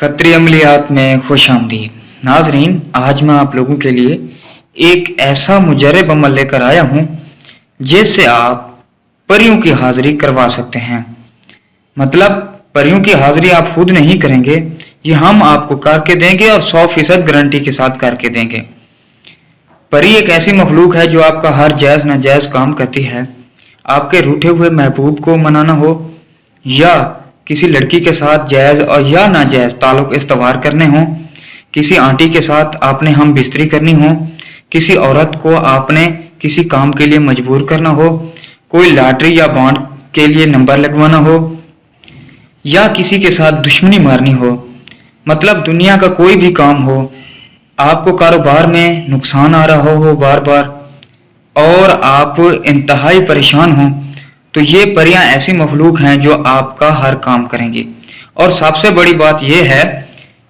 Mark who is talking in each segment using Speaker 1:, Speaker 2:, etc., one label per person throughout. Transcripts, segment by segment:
Speaker 1: खतरी अमलियात में खुश आमदीद। नाजरीन, आज मैं आप लोगों के लिए एक ऐसा मुजरब अमल लेकर आया हूँ जिससे आप परियों की हाजिरी करवा सकते हैं। मतलब परियों की हाजिरी आप खुद नहीं करेंगे, ये हम आपको करके देंगे और 100% गारंटी के साथ करके देंगे। परी एक ऐसी मखलूक है जो आपका हर जायज़ नाजायज़ काम करती है। आपके रूठे हुए महबूब को मनाना हो या किसी लड़की के साथ जायज़ और या नाजायज़ ताल्लुक इस्तवार करने हों, किसी आंटी के साथ आपने हम बिस्तरी करनी हो, किसी औरत को आपने किसी काम के लिए मजबूर करना हो, कोई लॉटरी या बॉन्ड के लिए नंबर लगवाना हो या किसी के साथ दुश्मनी मारनी हो, मतलब दुनिया का कोई भी काम हो, आपको कारोबार में नुकसान आ रहा हो बार बार और आप इंतहाई परेशान हो, तो ये परियां ऐसी मखलूक हैं जो आपका हर काम करेंगी। और सबसे बड़ी बात यह है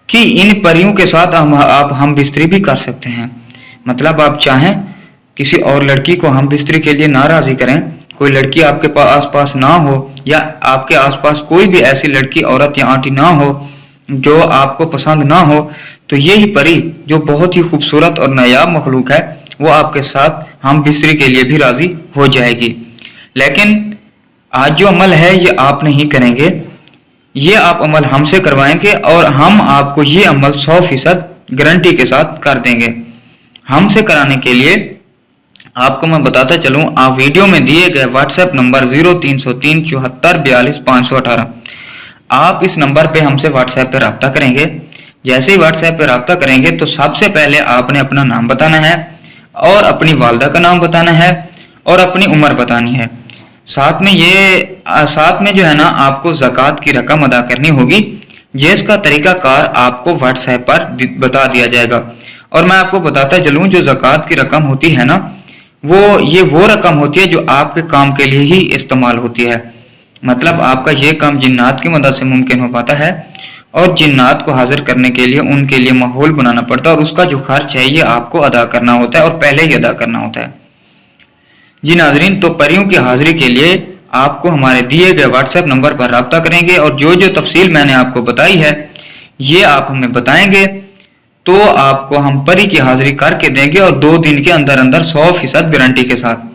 Speaker 1: कि इन परियों के साथ आप हम बिस्तरी भी कर सकते हैं। मतलब आप चाहें किसी और लड़की को हम बिस्तरी के लिए ना राजी करें, कोई लड़की आपके आसपास ना हो या आपके आसपास कोई भी ऐसी लड़की औरत या आंटी ना हो जो आपको पसंद ना हो, तो यही परी जो बहुत ही खूबसूरत और नायाब मखलूक है वो आपके साथ हम बिस्तरी के लिए भी राजी हो जाएगी। लेकिन आज जो अमल है ये आप नहीं करेंगे, ये आप अमल हमसे करवाएंगे और हम आपको ये अमल 100% गारंटी के साथ कर देंगे। हमसे कराने के लिए आपको मैं बताता चलूं, आप वीडियो में दिए गए व्हाट्सएप नंबर 0303 74 42 518, आप इस नंबर पे हमसे व्हाट्सएप पे रब्ता करेंगे। जैसे ही व्हाट्सएप पे रब्ता करेंगे तो सबसे पहले आपने अपना नाम बताना है और अपनी वालदा का नाम बताना है और अपनी उम्र बतानी है। साथ में जो है ना, आपको ज़कात की रकम अदा करनी होगी, जिसका तरीकाकार आपको व्हाट्सएप पर बता दिया जाएगा। और मैं आपको बताता चलूँ, जो ज़कात की रकम होती है ना, वो रकम होती है जो आपके काम के लिए ही इस्तेमाल होती है। मतलब आपका ये काम जिन्नात की मदद से मुमकिन हो पाता है और जिन्नात को हाजिर करने के लिए उनके लिए माहौल बनाना पड़ता है और उसका जो खर्च है ये आपको अदा करना होता है और पहले ही अदा करना होता है। जी नाजरीन, तो परियों की हाजिरी के लिए आपको हमारे दिए गए व्हाट्सएप नंबर पर रब्ता करेंगे और जो जो तफसील मैंने आपको बताई है ये आप हमें बताएंगे तो आपको हम परी की हाजिरी करके देंगे और 2 दिन के अंदर अंदर 100% गारंटी के साथ।